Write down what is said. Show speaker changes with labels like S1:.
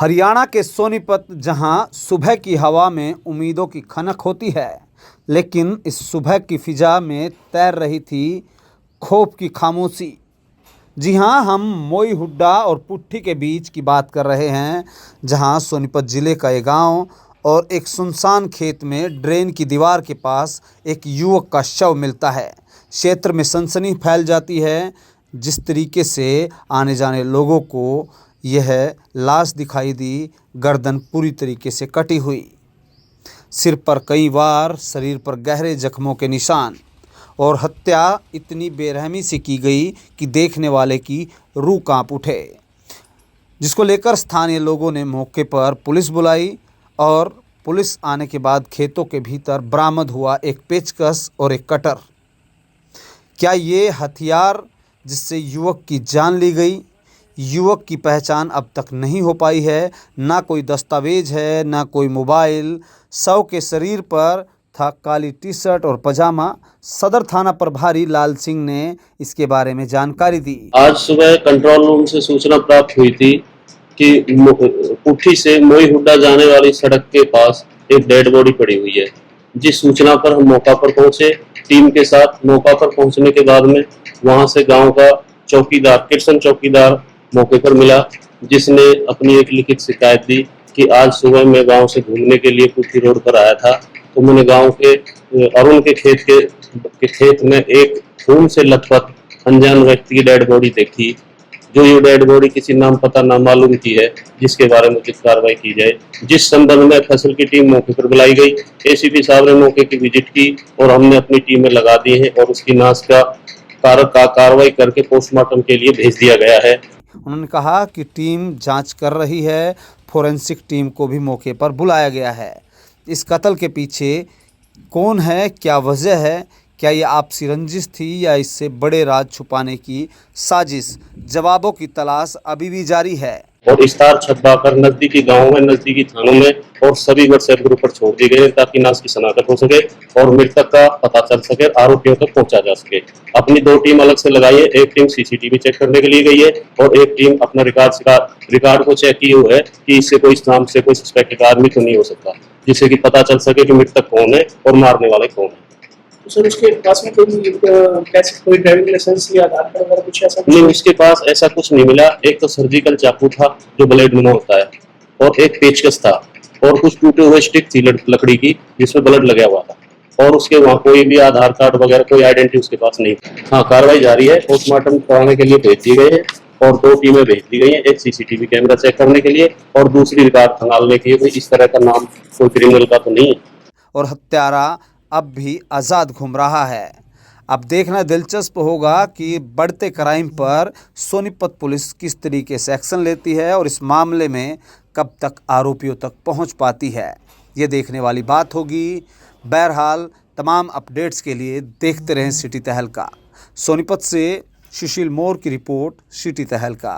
S1: हरियाणा के सोनीपत, जहां सुबह की हवा में उम्मीदों की खनक होती है, लेकिन इस सुबह की फिजा में तैर रही थी खौफ की खामोशी। जी हां, हम मोई हुड्डा और पुट्ठी के बीच की बात कर रहे हैं, जहां सोनीपत ज़िले का ये गांव और एक सुनसान खेत में ड्रेन की दीवार के पास एक युवक का शव मिलता है। क्षेत्र में सनसनी फैल जाती है। जिस तरीके से आने जाने लोगों को यह लाश दिखाई दी, गर्दन पूरी तरीके से कटी हुई, सिर पर कई बार, शरीर पर गहरे जख्मों के निशान, और हत्या इतनी बेरहमी से की गई कि देखने वाले की रूह कांप उठे। जिसको लेकर स्थानीय लोगों ने मौके पर पुलिस बुलाई और पुलिस आने के बाद खेतों के भीतर बरामद हुआ एक पेचकस और एक कटर। क्या ये हथियार जिससे युवक की जान ली गई? युवक की पहचान अब तक नहीं हो पाई है। ना कोई दस्तावेज है, ना कोई मोबाइल। शव के शरीर पर था काली टी शर्ट और पजामा। सदर थाना प्रभारी लाल सिंह ने इसके बारे में जानकारी दी।
S2: आज सुबह कंट्रोल रूम से सूचना प्राप्त हुई थी कि पुट्ठी से मोई हुड्डा जाने वाली सड़क के पास एक डेड बॉडी पड़ी हुई है। जिस सूचना पर हम मौका पर पहुंचे, टीम के साथ मौका पर पहुंचने के बाद में वहां से गांव का चौकीदार, किरसन चौकीदार मौके पर मिला, जिसने अपनी एक लिखित शिकायत दी कि आज सुबह मैं गांव से घूमने के लिए पुट्ठी रोड पर आया था, तो मैंने गांव के अरुण के खेत में एक खून से लथपथ अनजान व्यक्ति की डेड बॉडी देखी। जो ये डेड बॉडी किसी नाम पता ना मालूम की है, जिसके बारे में उचित कार्रवाई की जाए। जिस संदर्भ में फसल की टीम मौके पर बुलाई गई, एसीपी साहब ने मौके की विजिट की और हमने अपनी टीमें लगा दी है और उसकी नाश का कार्रवाई करके पोस्टमार्टम के लिए भेज दिया गया है।
S1: उन्होंने कहा कि टीम जांच कर रही है, फोरेंसिक टीम को भी मौके पर बुलाया गया है। इस कत्ल के पीछे कौन है, क्या वजह है, क्या ये आपसी रंजिश थी या इससे बड़े राज छुपाने की साजिश? जवाबों की तलाश अभी भी जारी है
S2: और इस्तार छपवाकर नजदीकी गांवों में, नजदीकी थानों में और सभी व्हाट्सएप ग्रुप पर छोड़ दिए गए ताकि नाश की शनाख्त हो सके और मृतक का पता चल सके, आरोपियों तक पहुंचा जा सके। अपनी दो टीम अलग से लगाई है। एक टीम सीसीटीवी चेक करने के लिए गई है और एक टीम अपना रिकॉर्ड को चेक किए हुए है कि इससे कोई नाम से कोई सस्पेक्टेड आदमी तो नहीं हो सकता, जिससे कि पता चल सके कि मृतक कौन है और मारने वाले कौन है।
S3: तो सर उसके पास में कोई ड्राइविंग लाइसेंस या आधार कार्ड वगैरह कुछ ऐसा
S2: नहीं, उसके पास ऐसा कुछ नहीं मिला। एक तो सर्जिकल चाकू था जो ब्लेड नुमा होता है, और एक पेचकस था और कुछ टूटे हुए स्टिक थी लकड़ी की जिसमें ब्लड लगा हुआ था, और उसके वहाँ कोई भी आधार कार्ड वगैरह कोई आइडेंटिटी उसके पास नहीं। हाँ, कार्रवाई जारी है। पोस्टमार्टम कराने के लिए भेज दिए गए हैं और दो टीमें भेज दी गई हैं, एक सीसीटीवी कैमरा चेक करने के लिए और दूसरी रिकॉर्ड खंगालने के लिए। इस तरह का नाम कोई क्रिमिनल का तो नहीं है।
S1: और हत्यारा अब भी आज़ाद घूम रहा है। अब देखना दिलचस्प होगा कि बढ़ते क्राइम पर सोनीपत पुलिस किस तरीके से एक्शन लेती है और इस मामले में कब तक आरोपियों तक पहुंच पाती है। ये देखने वाली बात होगी। बहरहाल तमाम अपडेट्स के लिए देखते रहें सिटी तहलका। सोनीपत से सुशील मोर की रिपोर्ट, सिटी तहलका।